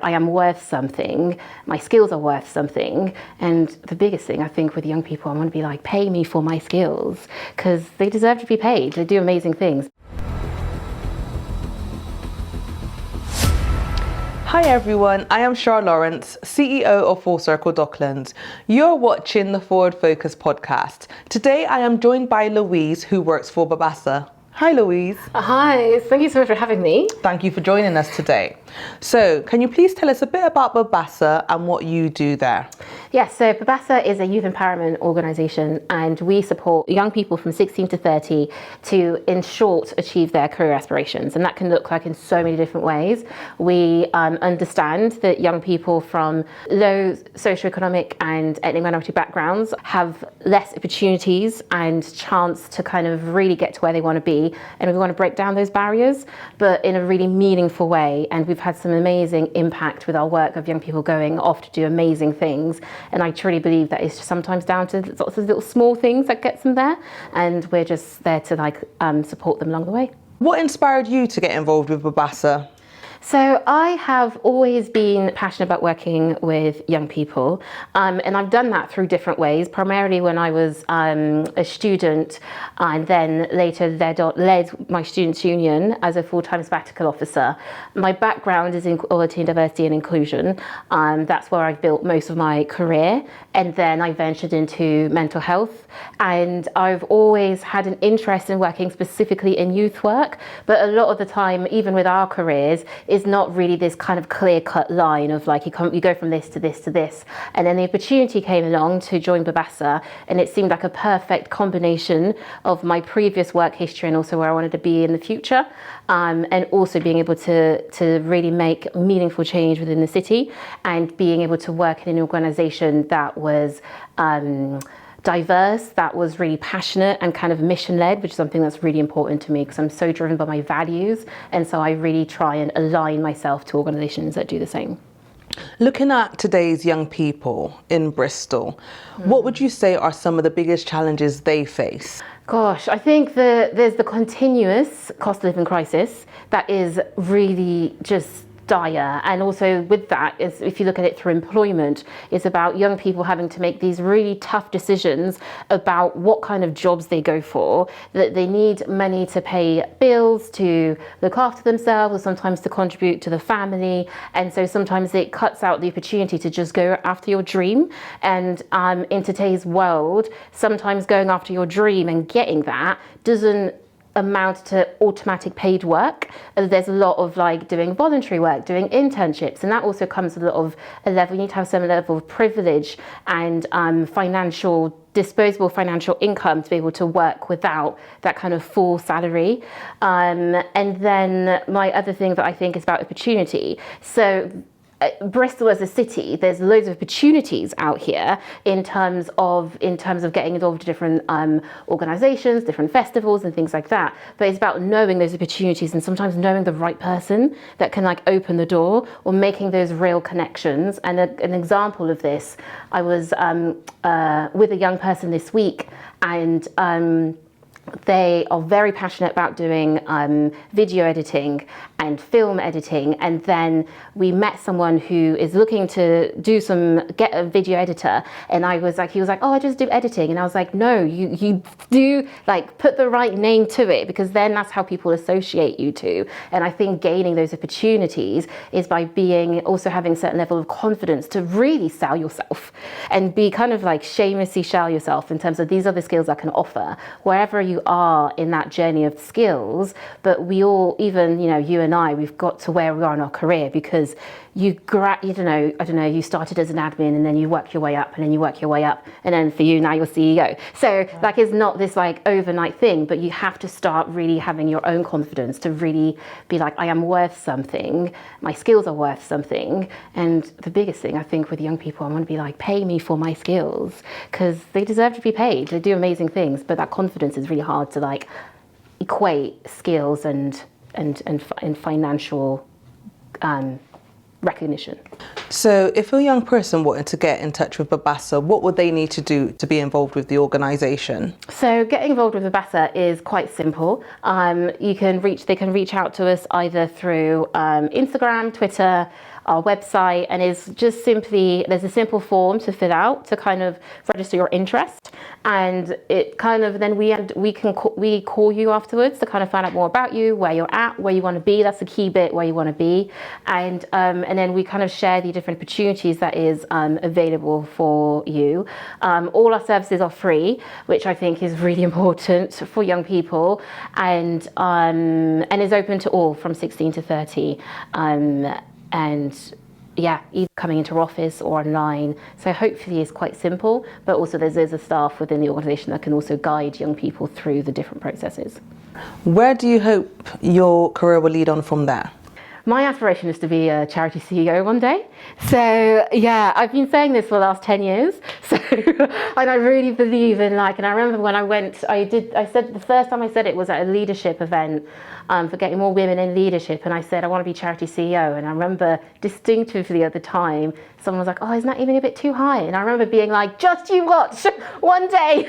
I am worth something, my skills are worth something, and the biggest thing I think with young people, I want to be like, pay me for my skills, because they deserve to be paid. They do amazing things. Hi everyone, I am Char, CEO of Full Circle Docklands. You're watching the Forward Focus podcast. Today I am joined by Louise, who works for Babbasa. Hi Louise. Hi, thank you so much for having me. Thank you for joining us today. So, can you please tell us a bit about Babbasa and what you do there? Yes, so Babbasa is a youth empowerment organisation, and we support young people from 16 to 30 to, in short, achieve their career aspirations. And that can look like in so many different ways. We understand that young people from low socioeconomic and ethnic minority backgrounds have less opportunities and chance to kind of really get to where they want to be. And we want to break down those barriers, but in a really meaningful way. And we've had some amazing impact with our work of young people going off to do amazing things. And I truly believe that it's sometimes down to lots of little small things that gets them there. And we're just there to support them along the way. What inspired you to get involved with Babbasa? So I have always been passionate about working with young people, and I've done that through different ways, primarily when I was a student, and then later led my students' union as a full-time sabbatical officer. My background is in equality and diversity and inclusion. That's where I've built most of my career, and then I ventured into mental health, and I've always had an interest in working specifically in youth work, but a lot of the time, even with our careers, is not really this kind of clear-cut line of like you go from this to this to this. And then the opportunity came along to join Babbasa, and it seemed like a perfect combination of my previous work history and also where I wanted to be in the future, and also being able to really make meaningful change within the city, and being able to work in an organisation that was diverse, that was really passionate and kind of mission-led, which is something that's really important to me because I'm so driven by my values, and so I really try and align myself to organisations that do the same. Looking at today's young people in Bristol, what would you say are some of the biggest challenges they face? Gosh, I think there's the continuous cost of living crisis that is really just dire, and also with that is, if you look at it through employment, it's about young people having to make these really tough decisions about what kind of jobs they go for, that they need money to pay bills, to look after themselves, or sometimes to contribute to the family, and so sometimes it cuts out the opportunity to just go after your dream. And in today's world, sometimes going after your dream and getting that doesn't amount to automatic paid work. There's a lot of like doing voluntary work, doing internships, and that also comes with a level, you need to have some level of privilege and disposable financial income to be able to work without that kind of full salary. And then my other thing that I think is about opportunity. So Bristol as a city, there's loads of opportunities out here in terms of getting involved in different organisations, different festivals and things like that. But it's about knowing those opportunities and sometimes knowing the right person that can like open the door, or making those real connections. And an example of this, I was with a young person this week, and they are very passionate about doing video editing and film editing, and then we met someone who is looking to get a video editor, and he was like, oh, I just do editing, and I was like, no, you do like put the right name to it, because then that's how people associate you to. And I think gaining those opportunities is by also having a certain level of confidence to really sell yourself and be kind of like shamelessly sell yourself in terms of these are the skills I can offer wherever you are in that journey of skills. But we all, even you and I, we've got to where we are in our career because you started as an admin, and then you work your way up, and then you work your way up, and then for you now you're CEO. So like it's not this like overnight thing, but you have to start really having your own confidence to really be like, I am worth something, my skills are worth something. And the biggest thing I think with young people, I want to be like, pay me for my skills, because they deserve to be paid. They do amazing things, but that confidence is really hard to like equate skills and financial recognition. So if a young person wanted to get in touch with Babbasa, what would they need to do to be involved with the organisation? So getting involved with Babbasa is quite simple. They can reach out to us either through Instagram, Twitter. our website, and is just simply, there's a simple form to fill out to kind of register your interest, and it kind of then we call you afterwards to kind of find out more about you, where you're at, where you want to be. That's the key bit, where you want to be, and then we kind of share the different opportunities that is available for you. All our services are free, which I think is really important for young people, and is open to all from 16 to 30, and yeah, either coming into our office or online. So hopefully it's quite simple, but also there's a staff within the organisation that can also guide young people through the different processes. Where do you hope your career will lead on from there? My aspiration is to be a charity CEO one day. So yeah, I've been saying this for the last 10 years. So, and I really believe in and I remember when I said the first time I said it was at a leadership event for getting more women in leadership. And I said, I want to be charity CEO. And I remember distinctively at the time, someone was like, oh, isn't that even a bit too high? And I remember being like, just you watch, one day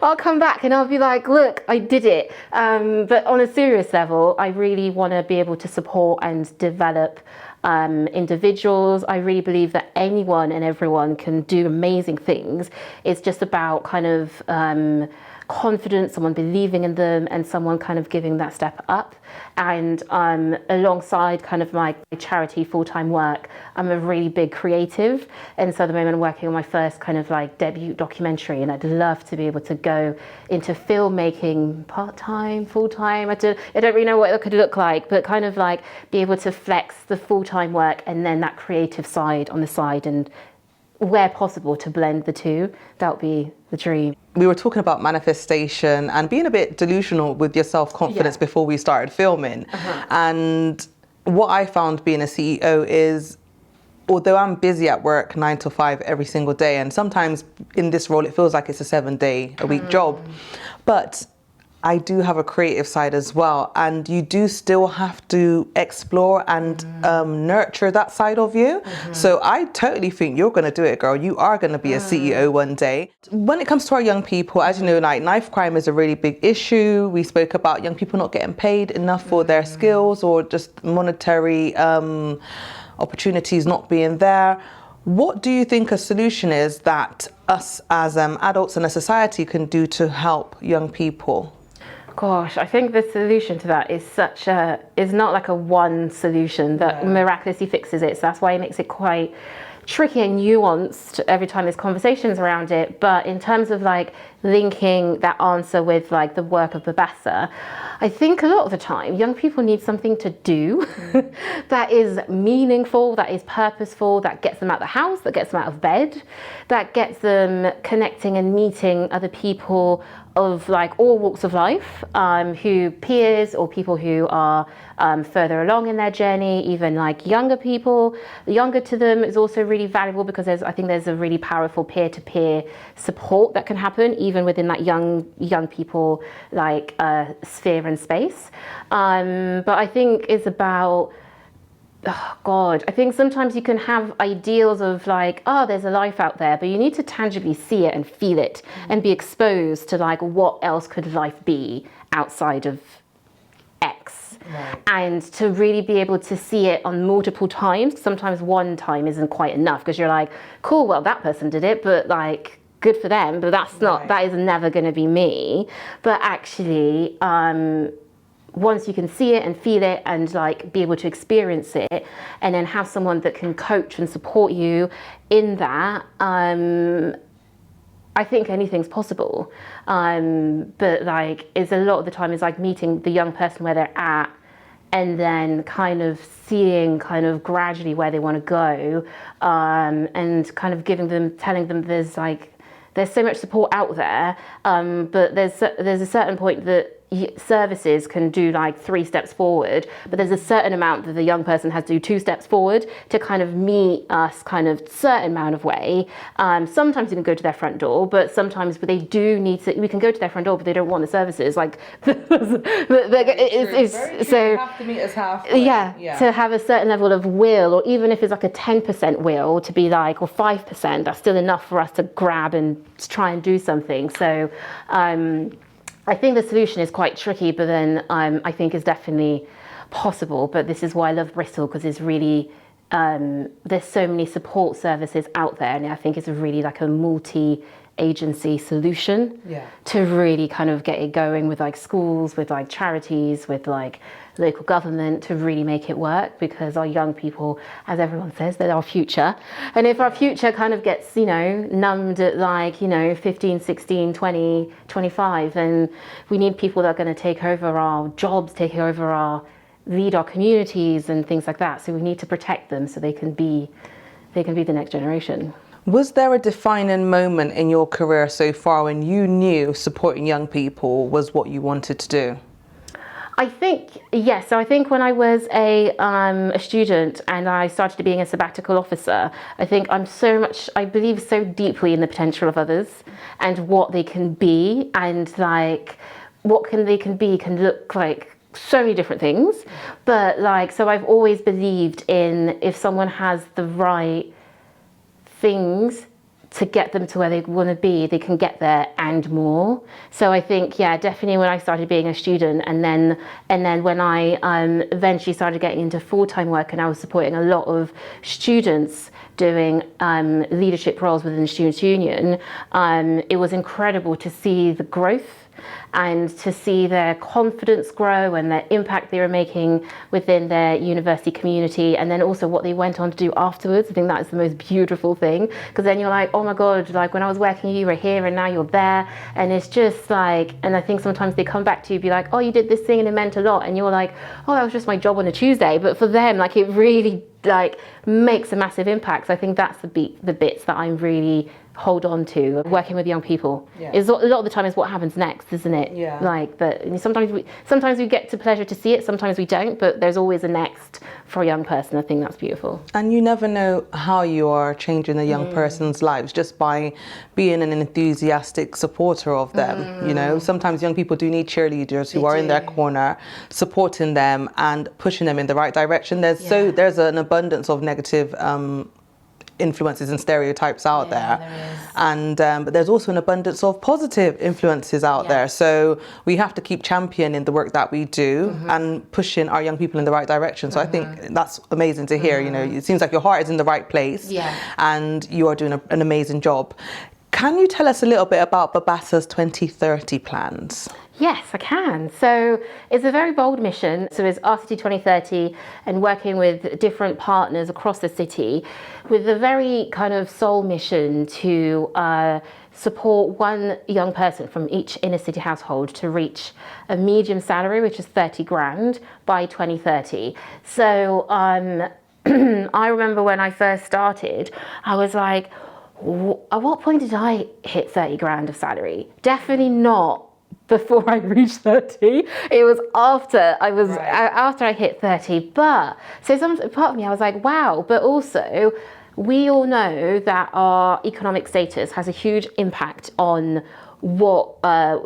I'll come back and I'll be like, look, I did it. But on a serious level, I really want to be able to support and develop individuals. I really believe that anyone and everyone can do amazing things. It's just about kind of confidence, someone believing in them, and someone kind of giving that step up. And alongside kind of my charity full-time work, I'm a really big creative, and so at the moment I'm working on my first kind of like debut documentary, and I'd love to be able to go into filmmaking part-time, full-time. I don't really know what it could look like, but kind of like be able to flex the full-time work and then that creative side on the side, and where possible to blend the two. That would be the dream. We were talking about manifestation and being a bit delusional with your self-confidence before we started filming. And what I found being a CEO is, although I'm busy at work 9 to 5 every single day, and sometimes in this role it feels like it's a 7-day-a-week job, but I do have a creative side as well, and you do still have to explore and nurture that side of you. So I totally think you're going to do it, girl. You are going to be a CEO one day. When it comes to our young people, as you know, like knife crime is a really big issue. We spoke about young people not getting paid enough for their skills, or just monetary opportunities not being there. What do you think a solution is that us as adults and a society can do to help young people? Gosh, I think the solution to that is not like a one solution that miraculously fixes it. So that's why it makes it quite tricky and nuanced every time there's conversations around it. But in terms of like linking that answer with like the work of Babbasa, I think a lot of the time young people need something to do that is meaningful, that is purposeful, that gets them out of the house, that gets them out of bed, that gets them connecting and meeting other people of like all walks of life, who peers or people who are further along in their journey, even like younger people. Younger to them is also really valuable because I think there's a really powerful peer-to-peer support that can happen even within that young people like sphere and space. But I think it's about, oh God, I think sometimes you can have ideals of like, oh, there's a life out there, but you need to tangibly see it and feel it and be exposed to like, what else could life be outside of X? Right. And to really be able to see it on multiple times. Sometimes one time isn't quite enough because you're like, cool, well, that person did it, but like, good for them, but that's not, that is never going to be me. But actually, once you can see it and feel it and like be able to experience it, and then have someone that can coach and support you in that, I think anything's possible. But like, it's a lot of the time is like meeting the young person where they're at, and then kind of seeing kind of gradually where they want to go, and kind of telling them there's so much support out there, but there's a certain point that services can do like 3 steps forward, but there's a certain amount that the young person has to do 2 steps forward to kind of meet us kind of certain amount of way. Sometimes you can go to their front door, but sometimes they do need to, we can go to their front door, but they don't want the services. Like, it's so you have to meet us halfway. Yeah, to have a certain level of will, or even if it's like a 10% will to be like, or 5%, that's still enough for us to grab and try and do something. So, I think the solution is quite tricky, but then I think is definitely possible. But this is why I love Bristol, because it's really there's so many support services out there, and I think it's a really like a multi-agency solution to really kind of get it going with like schools, with like charities, with like local government, to really make it work, because our young people, as everyone says, they're our future. And if our future kind of gets, numbed at like, 15, 16, 20, 25, then we need people that are going to take over our jobs, lead our communities and things like that. So we need to protect them so they can be the next generation. Was there a defining moment in your career so far when you knew supporting young people was what you wanted to do? I think, yes. So I think when I was a student and I started being a sabbatical officer, I think I believe so deeply in the potential of others and what they can be, and like they can be can look like so many different things. But like, so I've always believed in, if someone has the right things to get them to where they want to be, they can get there and more. So I think, definitely when I started being a student, and then when I eventually started getting into full-time work, and I was supporting a lot of students doing leadership roles within the Students' Union, it was incredible to see the growth and to see their confidence grow and their impact they were making within their university community, and then also what they went on to do afterwards. I think that is the most beautiful thing, because then you're like, oh my God, like when I was working, you were here and now you're there. And it's just like, and I think sometimes they come back to you, be like, oh, you did this thing and it meant a lot. And you're like, oh, that was just my job on a Tuesday. But for them, like, it really like makes a massive impact. So I think that's the bits that I'm really hold on to working with young people. Is a lot of the time is what happens next, isn't it? Like, but sometimes we get to pleasure to see it, sometimes we don't, but there's always a next for a young person. I think that's beautiful. And you never know how you are changing a young person's lives just by being an enthusiastic supporter of them. Sometimes young people do need cheerleaders who are in their corner, supporting them and pushing them in the right direction. There's an abundance of negative influences and stereotypes out there, and but there's also an abundance of positive influences out there. So we have to keep championing the work that we do and pushing our young people in the right direction. So I think that's amazing to hear. It seems like your heart is in the right place, and you are doing an amazing job. Can you tell us a little bit about Babbasa's 2030 plans? Yes, I can. So it's a very bold mission. So it's our City 2030, and working with different partners across the city with a very kind of sole mission to support one young person from each inner city household to reach a medium salary, which is 30 grand by 2030. So I remember when I first started, I was like, at what point did I hit 30 grand of salary? Definitely not before I reached 30. It was after I hit 30. But so some part of me, I was like, wow. But also, we all know that our economic status has a huge impact on what,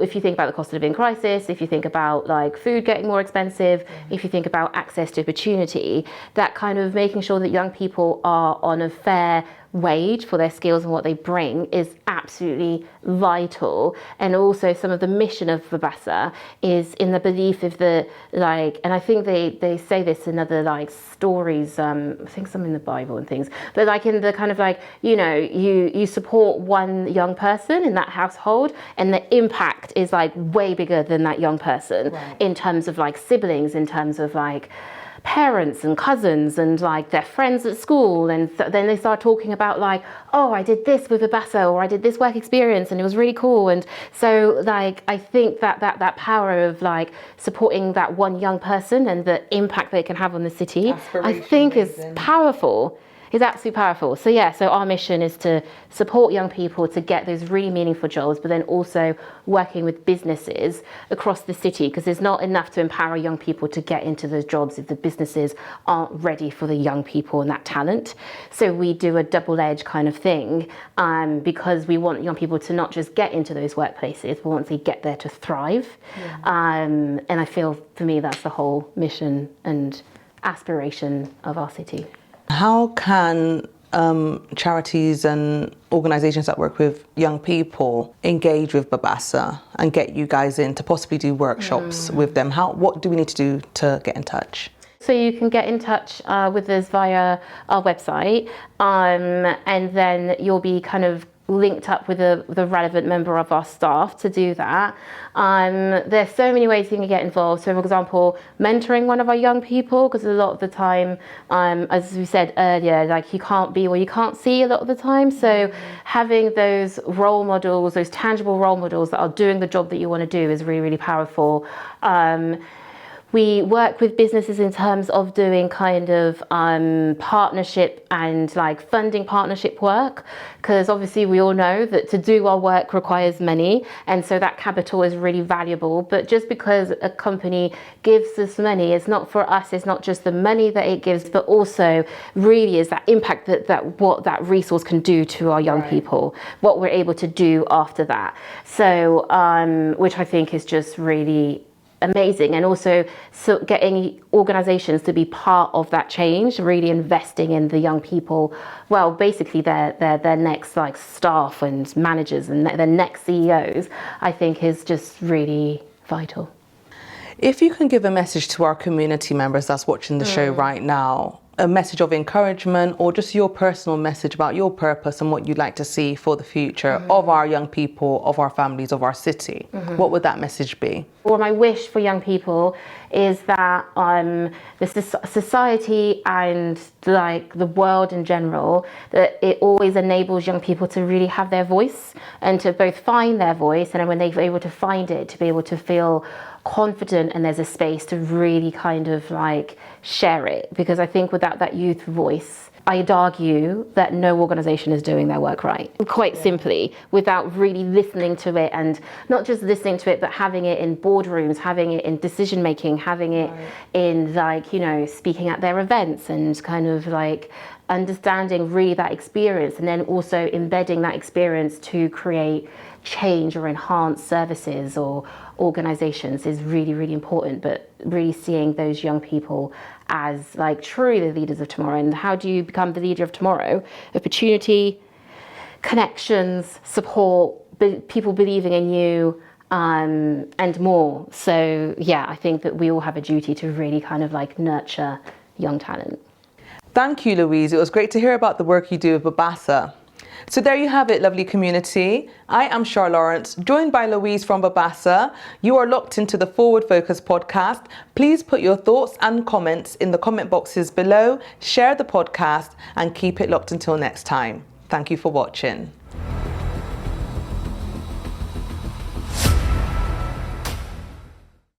if you think about the cost of living crisis, if you think about like food getting more expensive, if you think about access to opportunity, that kind of making sure that young people are on a fair wage for their skills and what they bring is absolutely vital. And also some of the mission of Babbasa is in the belief of the, like, and I think they say this in other like stories, I think some in the Bible and things, but like in the kind of like, you support one young person in that household, and the impact is like way bigger than that young person in terms of like siblings, in terms of like parents and cousins and like their friends at school, and then they start talking about like, oh, I did this with Babbasa, or I did this work experience and it was really cool. And so like I think that power of like supporting that one young person and the impact they can have on the city, I think is powerful. Is absolutely powerful. So so our mission is to support young people to get those really meaningful jobs, but then also working with businesses across the city, because it's not enough to empower young people to get into those jobs if the businesses aren't ready for the young people and that talent. So we do a double-edged kind of thing, because we want young people to not just get into those workplaces, but once they get there to thrive. And I feel for me that's the whole mission and aspiration of our city. How can charities and organisations that work with young people engage with Babbasa and get you guys in to possibly do workshops with them? What do we need to do to get in touch? So you can get in touch with us via our website, and then you'll be kind of linked up with the relevant member of our staff to do that. There's so many ways you can get involved. So for example, mentoring one of our young people, because a lot of the time, as we said earlier, like you can't be where you can't see a lot of the time. So having those role models, those tangible role models that are doing the job that you want to do is really, really powerful. We work with businesses in terms of doing kind of partnership and like funding partnership work, because obviously we all know that to do our work requires money, and so that capital is really valuable. But just because a company gives us money, it's not for us, it's not just the money that it gives, but also really is that impact that what that resource can do to our young people, what we're able to do after that. So which I think is just really amazing. And also getting organizations to be part of that change, really investing in the young people, well, basically their next like staff and managers and their next CEOs, I think is just really vital. If you can give a message to our community members that's watching the show right now, a message of encouragement or just your personal message about your purpose and what you'd like to see for the future of our young people, of our families, of our city, what would that message be? Well, my wish for young people is that the society and like the world in general, that it always enables young people to really have their voice and to both find their voice, and then when they're able to find it, to be able to feel confident and there's a space to really kind of like share it. Because I think without that youth voice, I'd argue that no organisation is doing their work right, quite simply, without really listening to it, and not just listening to it, but having it in boardrooms, having it in decision making, having it in like, you know, speaking at their events and kind of like understanding really that experience, and then also embedding that experience to create change or enhance services or organizations is really, really important. But really seeing those young people as like truly the leaders of tomorrow. And how do you become the leader of tomorrow? Opportunity, connections, support, people believing in you, and more. So yeah, I think that we all have a duty to really kind of like nurture young talent. Thank you, Louise. It was great to hear about the work you do with Babbasa. So there you have it, lovely community. I am Char Lawrence, joined by Louise from Babbasa. You are locked into the Forward Focus podcast. Please put your thoughts and comments in the comment boxes below, share the podcast, and keep it locked until next time. Thank you for watching.